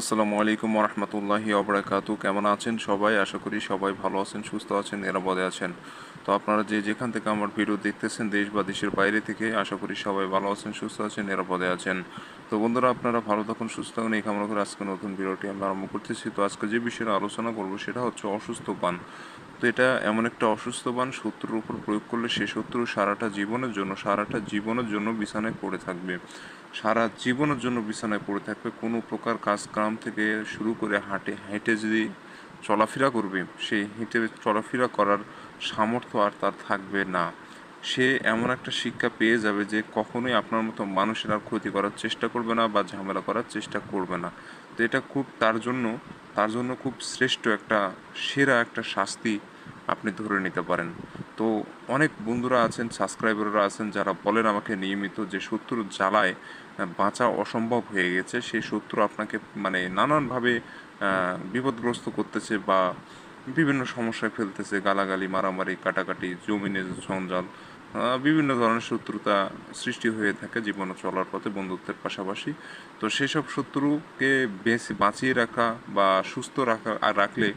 আসসালামু আলাইকুম রহমতুল্লাহি ওবরাকাতু। কেমন আছেন সবাই? আশা করি সবাই ভালো আছেন, সুস্থ আছেন, নিরাপদে আছেন। তো আপনারা যে যেখান থেকে আমার ভিডিও দেখতেছেন, দেশ বা দেশের বাইরে থেকে, আশা করি সবাই ভালো আছেন, সুস্থ আছেন, নিরাপদে আছেন। তো বন্ধুরা, আপনারা ভালো থাকুন, সুস্থ থাকুন, এই কামনা করে আজকে নতুন ভিডিওটি আমরা আরম্ভ করতেছি। তো আজকে যে বিষয়ে আলোচনা করব সেটা হচ্ছে অসুস্থ পান। তো এটা এমন একটা অসুস্থ পান, শত্রুর উপর প্রয়োগ করলে সে শত্রু সারাটা জীবনের জন্য বিছানায় পড়ে থাকবে। সারা জীবনের জন্য বিছানায় পড়ে থাকবে। কোনো প্রকার কাজকাম থেকে শুরু করে হেঁটে যদি চলাফেরা করবে, সেই হেঁটে চলাফেরা করার সামর্থ্য আর তার থাকবে না। সে এমন একটা শিক্ষা পেয়ে যাবে যে কখনোই আপনার মতো মানুষের আর ক্ষতি করার চেষ্টা করবে না বা ঝামেলা করার চেষ্টা করবে না। তো এটা খুব তার জন্য খুব শ্রেষ্ঠ একটা, সেরা একটা শাস্তি আপনি ধরে নিতে পারেন। তো অনেক বন্ধুরা আছেন, সাবস্ক্রাইবাররা আছেন, যারা বলেন আমাকে নিয়মিত যে শত্রুর জ্বালায় বাঁচা অসম্ভব হয়ে গেছে। সেই শত্রু আপনাকে মানে নানানভাবে বিপদগ্রস্ত করতেছে বা বিভিন্ন সমস্যায় ফেলতেছে, গালাগালি, মারামারি, কাটাকাটি, জমিনে জঞ্জাল, বিভিন্ন ধরনের শত্রুতা সৃষ্টি হয়ে থাকে জীবনে চলার পথে বন্ধুত্বের পাশাপাশি। তো সেসব শত্রুকে বাঁচিয়ে রাখা বা সুস্থ রাখলে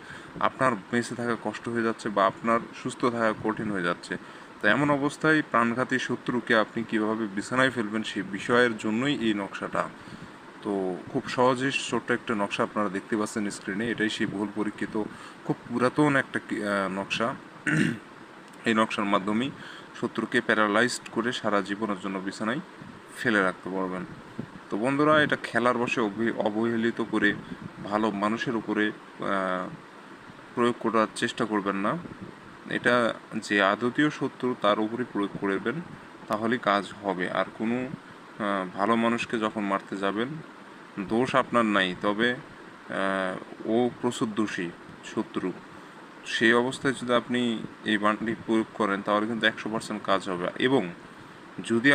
আপনার বেঁচে থাকা কষ্ট হয়ে যাচ্ছে বা আপনার সুস্থ থাকা কঠিন হয়ে যাচ্ছে। তো এমন অবস্থায় প্রাণঘাতী শত্রুকে আপনি কীভাবে বিছানায় ফেলবেন সেই বিষয়ের জন্যই এই নকশাটা। তো খুব সহজেই ছোট্ট একটা নকশা আপনারা দেখতে পাচ্ছেন স্ক্রিনে, এটাই সেই বহুল পরীক্ষিত, খুব পুরাতন একটা নকশা। এই নকশার মাধ্যমেই শত্রুকে প্যারালাইজড করে সারা জীবনের জন্য বিছানায় ফেলে রাখতে পারবেন। তো বন্ধুরা, এটা খেলার বশে অবহেলিত করে ভালো মানুষের উপরে প্রয়োগ করার চেষ্টা করবেন না। এটা যে আদতীয় শত্রু তার উপরে প্রয়োগ করবেন, তাহলেই কাজ হবে। আর কোনো ভালো মানুষকে যখন মারতে যাবেন, দোষ আপনার নাই, তবে ও প্রচুর দোষী শত্রু। সেই অবস্থায় যদি আপনি এই বাণটি প্রয়োগ করেন তাহলে কিন্তু 100% কাজ হবে। এবং যদি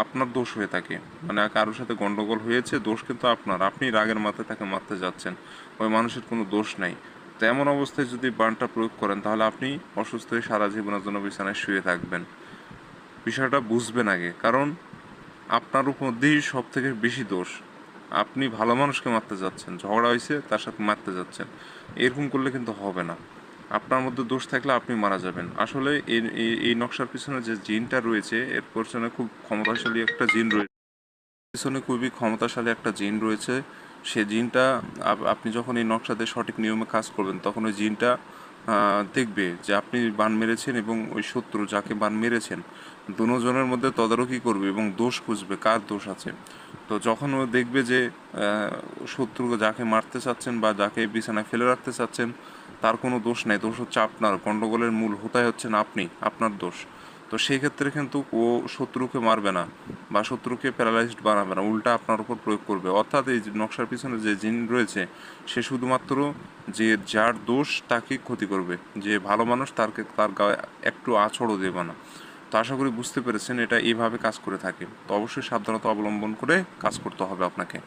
আপনার দোষ হয়ে থাকে, মানে কারোর সাথে গন্ডগোল হয়েছে, দোষ কিন্তু আপনি রাগের মাথায় তাকে মারতে যাচ্ছেন, ওই মানুষের কোনো দোষ নাই। তো এমন অবস্থায় যদি বাণটা প্রয়োগ করেন তাহলে আপনি অসুস্থ হয়ে সারা জীবনের জন্য বিছানায় শুয়ে থাকবেন। বিষয়টা বুঝবেন আগে, কারণ আপনার মধ্যেই সব থেকে বেশি দোষ। আপনি ভালো মানুষকে মারতে যাচ্ছেন, ঝগড়া হয়েছে তার সাথে মারতে যাচ্ছেন, এরকম করলে কিন্তু হবে না। আপনার মধ্যে দোষ থাকলে আপনি মারা যাবেন। আসলে এই নকশার পিছনে যে জিনটা রয়েছে, এর পিছনে খুব ক্ষমতাশালী একটা জিন রয়েছে, পিছনে খুবই ক্ষমতাশালী একটা জিন রয়েছে। সে জিনটা আপনি যখন এই নকশাতে সঠিক নিয়মে কাজ করবেন, তখন ওই জিনটা দেখবে যে আপনি বান মেরেছেন এবং ওই শত্রু যাকে বান মেরেছেন দুজনের মধ্যে তদারকি করবে এবং দোষ খুঁজবে কার দোষ আছে। তো যখন ও দেখবে যে শত্রু যাকে মারতে চাচ্ছেন বা যাকে বিছানায় ফেলে রাখতে চাচ্ছেন তার কোনো দোষ নাই, দোষ হচ্ছে আপনার, গণ্ডগোলের মূল হোতাই হচ্ছেন আপনি, আপনার দোষ। তো সেই ক্ষেত্রে কিন্তু ও শত্রুকে মারবে না বা শত্রুকে প্যারালাইজড বানাবে না, উল্টা আপনার উপর প্রয়োগ করবে। অর্থাৎ এই যে নকশার পিছনে যে জিন রয়েছে, সে শুধুমাত্র যে যার দোষ তাকে ক্ষতি করবে, যে ভালো মানুষ তার গায়ে একটু আঁচড়ও দেবে না। তো আশা করি বুঝতে পেরেছেন এটা এইভাবে কাজ করে থাকে। তো অবশ্যই সাবধানতা অবলম্বন করে কাজ করতে হবে আপনাকে।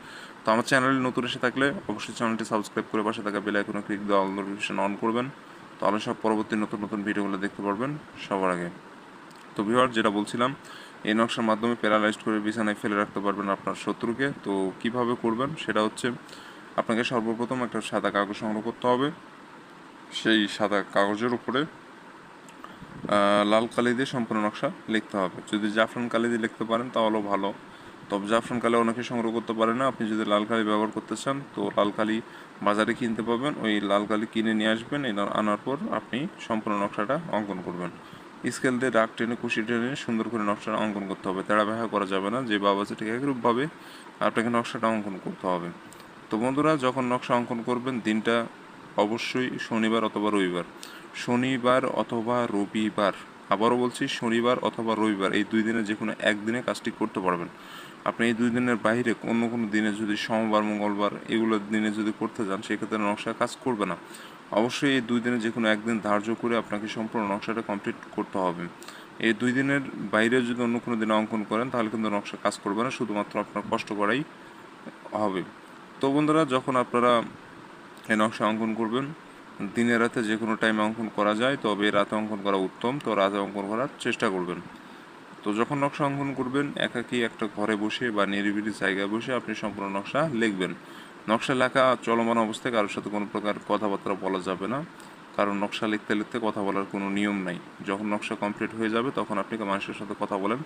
তো আমার চ্যানেলে নতুন এসে থাকলে অবশ্যই চ্যানেলটি সাবস্ক্রাইব করে পাশে থাকা বেল আইকনে ক্লিক দিয়ে অল নোটিফিকেশন অন করবেন, তাহলে সব পরবর্তী নতুন নতুন ভিডিওগুলো দেখতে পারবেন সবার আগে। তো ভিউয়ার, যেটা বলছিলাম, এই নকশার মাধ্যমে প্যারালাইজড করে বিছানায় ফেলে রাখতে পারবেন আপনার শত্রুকে। তো কিভাবে করবেন সেটা হচ্ছে, আপনাকে সর্বপ্রথম একটা সাদা কাগজ সংগ্রহ করতে হবে। সেই সাদা কাগজের উপরে লাল কালি দিয়ে সম্পূর্ণ নকশা লিখতে হবে। যদি জাফরান কালি দিয়ে লিখতে পারেন তাহলেও ভালো, তবে জাফরান কালি অনেকে সংগ্রহ করতে পারে না। আপনি যদি লাল কালি ব্যবহার করতে চান তো লাল কালি বাজারে কিনতে পাবেন, ওই লাল কালি কিনে নিয়ে আসবেন। আনার পর আপনি সম্পূর্ণ নকশাটা অঙ্কন করবেন। স্কেল দিয়ে দাগ টেনে কুশি টেনে সুন্দর করে নকশাটা অঙ্কন করতে হবে, তেড়া ব্যাহা করা যাবে না। যে ভাব আছে ঠিক একরূপভাবে আপনাকে নকশাটা অঙ্কন করতে হবে। তো বন্ধুরা, যখন নকশা অঙ্কন করবেন, দিনটা অবশ্যই শনিবার অথবা রবিবার। শনিবার অথবা রবিবার, আবারও বলছি, শনিবার অথবা রবিবার, এই দুই দিনে যে কোনো একদিনে কাজটি করতে পারবেন। আপনি এই দুই দিনের বাইরে অন্য কোনো দিনে, যদি সোমবার, মঙ্গলবার এগুলোর দিনে যদি করতে যান, সেক্ষেত্রে নকশা কাজ করবে না। অবশ্যই এই দুই দিনে যে কোনো একদিন ধার্য করে আপনাকে সম্পূর্ণ নকশাটা কমপ্লিট করতে হবে। এই দুই দিনের বাইরে যদি অন্য কোনো দিনে অঙ্কন করেন তাহলে কিন্তু নকশা কাজ করবে না, শুধুমাত্র আপনার কষ্ট করাই হবে। তো বন্ধুরা, যখন আপনারা এই নকশা অঙ্কন করবেন, দিনে রাতে যে কোনো টাইমে অঙ্কন করা যায়, তবে রাতে অঙ্কন করা উত্তম। তো রাতে অঙ্কন করার চেষ্টা করবেন। তো যখন নকশা অঙ্কন করবেন, একাকী একটা ঘরে বসে বা নিরিবিলি জায়গায় বসে আপনি সম্পূর্ণ নকশা লিখবেন। নকশা লেখা চলমান অবস্থায় কারোর সাথে কোনো প্রকার কথাবার্তা বলা যাবে না, কারণ নকশা লিখতে লিখতে কথা বলার কোনো নিয়ম নাই। যখন নকশা কমপ্লিট হয়ে যাবে তখন আপনি মানুষের সাথে কথা বলেন,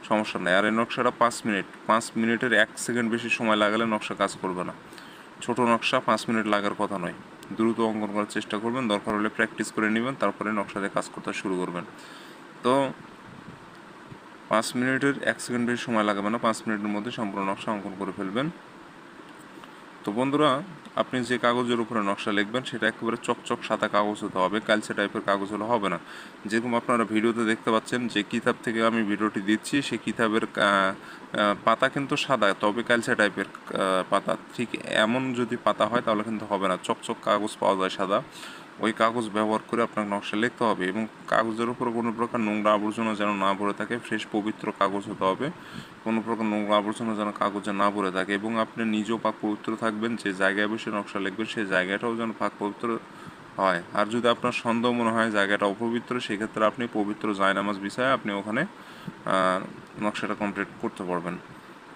সমস্যা নেই। আর এই নকশাটা 5 মিনিটের 1 সেকেন্ড বেশি সময় লাগালে নকশা কাজ করবে না। ছোট নকশা 5 মিনিট লাগার কথা নয়। দ্রুত অঙ্কন করার চেষ্টা করবেন, দরকার হলে প্র্যাকটিস করে নেবেন, তারপরে নকশাতে কাজ করতে শুরু করবেন। তো 5 মিনিটের 1 সেকেন্ড বেশি সময় লাগবে না, 5 মিনিটের মধ্যে সম্পূর্ণ নকশা অঙ্কন করে ফেলবেন। তো বন্ধুরা, আপনি যে কাগজের উপরে নকশা লিখবেন সেটা একেবারে চকচক সাদা কাগজ হতে হবে, কালচে টাইপের কাগজ হলে হবে না। যেরকম আপনারা ভিডিওতে দেখতে পাচ্ছেন, যে কিতাব থেকে আমি ভিডিওটি দিচ্ছি সেই কিতাবের পাতা কিন্তু সাদা, তবে কালচে টাইপের পাতা। ঠিক এমন যদি পাতা হয় তাহলে কিন্তু হবে না। চকচক কাগজ পাওয়া যায় সাদা, ওই কাগজ ব্যবহার করে আপনার নকশা লিখতে হবে। এবং কাগজের উপর কোনো প্রকার নোংরা আবর্জনা যেন না ভরে থাকে, ফ্রেশ পবিত্র কাগজ হতে হবে। কোনো প্রকার নোংরা আবর্জনা যেন কাগজে না ভরে থাকে, এবং আপনি নিজেও পাক পবিত্র থাকবেন। যে জায়গায় বসে নকশা লিখবেন সেই জায়গাটাও যেন পাক পবিত্র হয়। আর যদি আপনার সন্দেহ মনে হয় জায়গাটা অপবিত্র, সেক্ষেত্রে আপনি পবিত্র জায়নামাজ বিছায় আপনি ওখানে নকশাটা কমপ্লিট করতে পারবেন।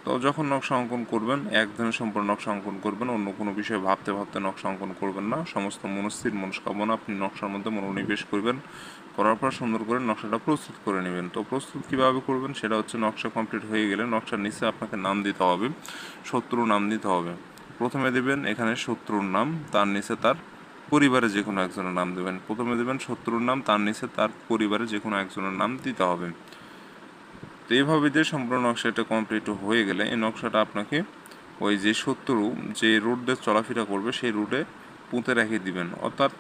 তো যখন নকশা অঙ্কন করবেন, একদিনে সম্পূর্ণ নকশা অঙ্কন করবেন, অন্য কোনো বিষয়ে ভাবতে ভাবতে নকশা অঙ্কন করবেন না। সমস্ত মনস্থির মনস্কামনা আপনি নকশার মধ্যে মনোনিবেশ করবেন, করার পর সুন্দর করে নকশাটা প্রস্তুত করে নেবেন। তো প্রস্তুত কীভাবে করবেন সেটা হচ্ছে, নকশা কমপ্লিট হয়ে গেলে নকশার নিচে আপনাকে নাম দিতে হবে, শত্রু নাম দিতে হবে। প্রথমে দেবেন এখানে শত্রুর নাম, তার নিচে তার পরিবারে যে কোনো একজনের নাম দেবেন। প্রথমে দেবেন শত্রুর নাম, তার নিচে তার পরিবারে যে কোনো একজনের নাম দিতে হবে। তো এইভাবে দিয়ে সম্পূর্ণ নকশাটা কমপ্লিট হয়ে গেলে এই নকশাটা আপনাকে ওই যে শত্রু যে রুট দিয়ে চলাফেরা করবে সেই রুটে পুঁতে রেখে দিবেন। অর্থাৎ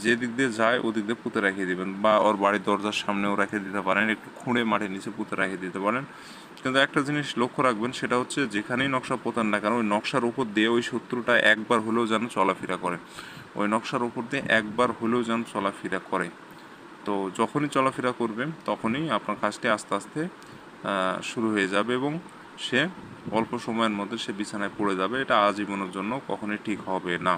যে দিক দিয়ে যায় ওদিক দিয়ে পুঁতে রেখে দিবেন, বা ওর বাড়ির দরজার সামনেও রেখে দিতে পারেন, একটু খুঁড়ে মাটির নিচে পুঁতে রেখে দিতে পারেন। কিন্তু একটা জিনিস লক্ষ্য রাখবেন, সেটা হচ্ছে যেখানেই নকশা পোতান না কেন ওই নকশার উপর দিয়ে ওই শত্রুটা একবার হলেও যেন চলাফেরা করে, ওই নকশার উপর দিয়ে একবার হলেও যেন চলাফেরা করে। তো যখনই চলাফেরা করবে তখনই আপনার কাজটি আস্তে আস্তে শুরু হয়ে যাবে, এবং সে অল্প সময়ের মধ্যে সে বিছানায় পড়ে যাবে। এটা আজীবনের জন্য কখনোই ঠিক হবে না।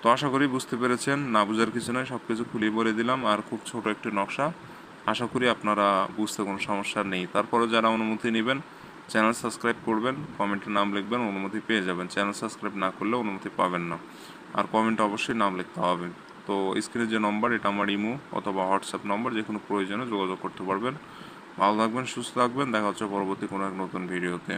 তো আশা করি বুঝতে পেরেছেন, না বোঝার কিছু নয়, সব কিছু খুলিয়ে বলে দিলাম। আর খুব ছোট একটি নকশা, আশা করি আপনারা বুঝতে কোনো সমস্যা নেই। তারপরে যারা অনুমতি নেবেন, চ্যানেল সাবস্ক্রাইব করবেন, কমেন্টে নাম লিখবেন, অনুমতি পেয়ে যাবেন। চ্যানেল সাবস্ক্রাইব না করলে অনুমতি পাবেন না, আর কমেন্টে অবশ্যই নাম লিখতে হবে। তো স্ক্রিনে যে নম্বর, এটা আমার ইমো অথবা হোয়াটসঅ্যাপ নম্বর, যে কোনো প্রয়োজনে যোগাযোগ করতে পারবেন। ভালো থাকবেন, সুস্থ থাকবেন, দেখা হচ্ছে পরবর্তী কোনো এক নতুন ভিডিওতে।